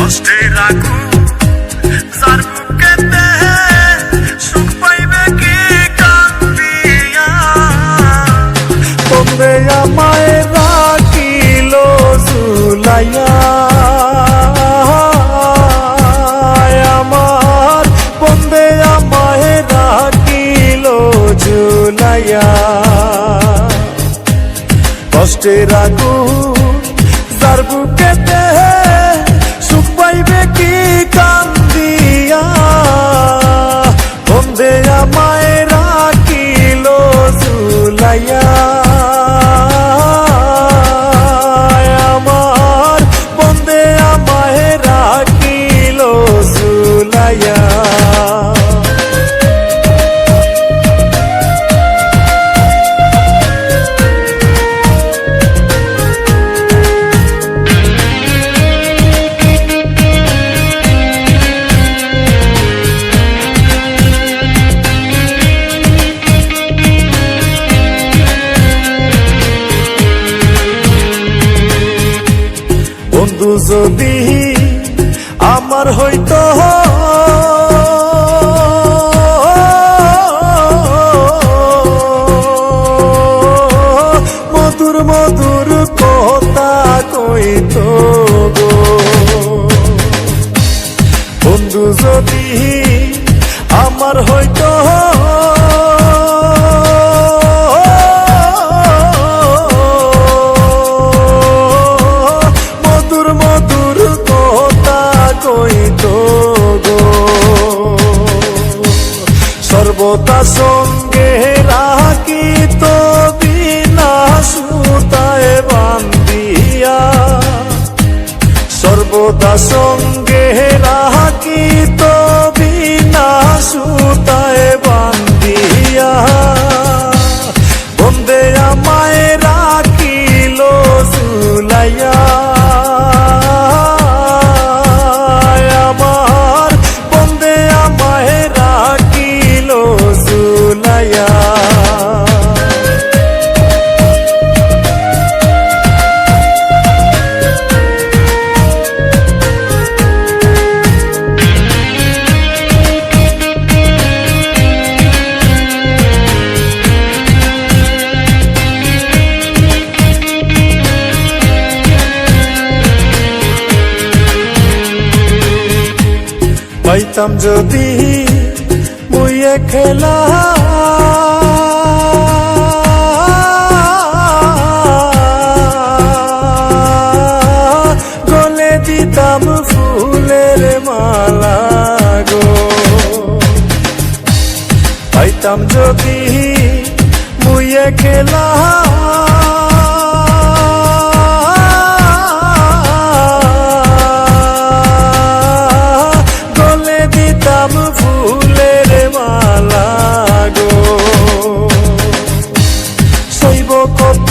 কষ্টের আগুন যার বুকেতে সুখ পাইবে কি কান্দিয়া বন্দে আমায় রাখিল ঝুলাইয়া আমার বন্দে আমায় রাখিল ঝুলাইয়া কষ্টের আগুন যার বুকেতে সুখ পাইবে কি কান্দিয়া বন্দে আমায় রাখিল ঝুলাইয়া আমার বন্দে আমায় রাখিল ঝুলাইয়া বন্ধু যদি আমার হইতো মধুর মধুর কথা কইতো গো বন্ধু যদি আমার হইতো মধুর কথা কইতো গো সর্বদা সঙ্গে রাখিত বিনা সুতায় বান্ধিয়া সর্বদা সঙ্গে রাখিত বিনা সুতায় বান্ধিয়া বন্দে আমায় রাখিল ঝুলাইয়া আমার বন্দে আমায় রাখিল ঝুলাইয়া পাইতাম যদি মুইয়ে খেলা গলে দিতাম ফুলের মালা গো পাইতাম যদি মুইয়ে খেলা ফুলের মালা গো শৈব কত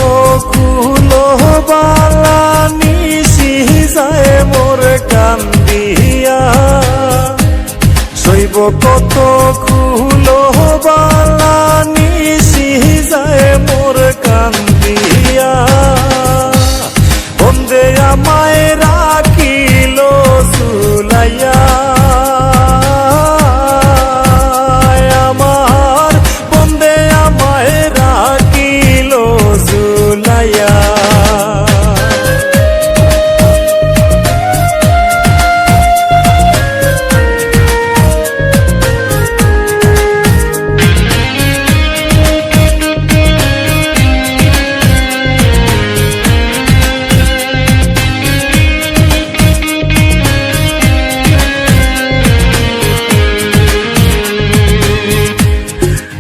কুল বালা নিশি যায় মোর কান্দিয়া শৈব কত কুল বালা নিশি যায় মোর কান্দিয়া বন্দে আমায় রাখিল ঝুলাইয়া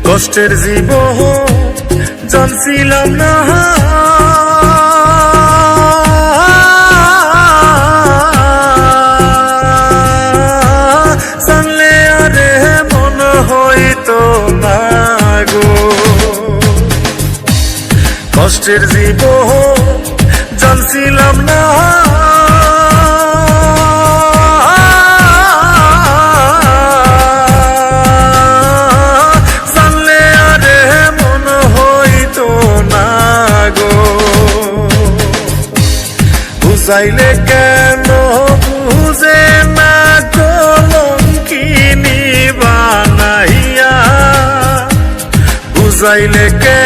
কষ্টের জীবন জানছিলাম না জানলে আরে মন হইতো না গো কষ্টের জীবন জানছিলাম না বুঝাইলে কেন বুঝে বুঝাইলে কে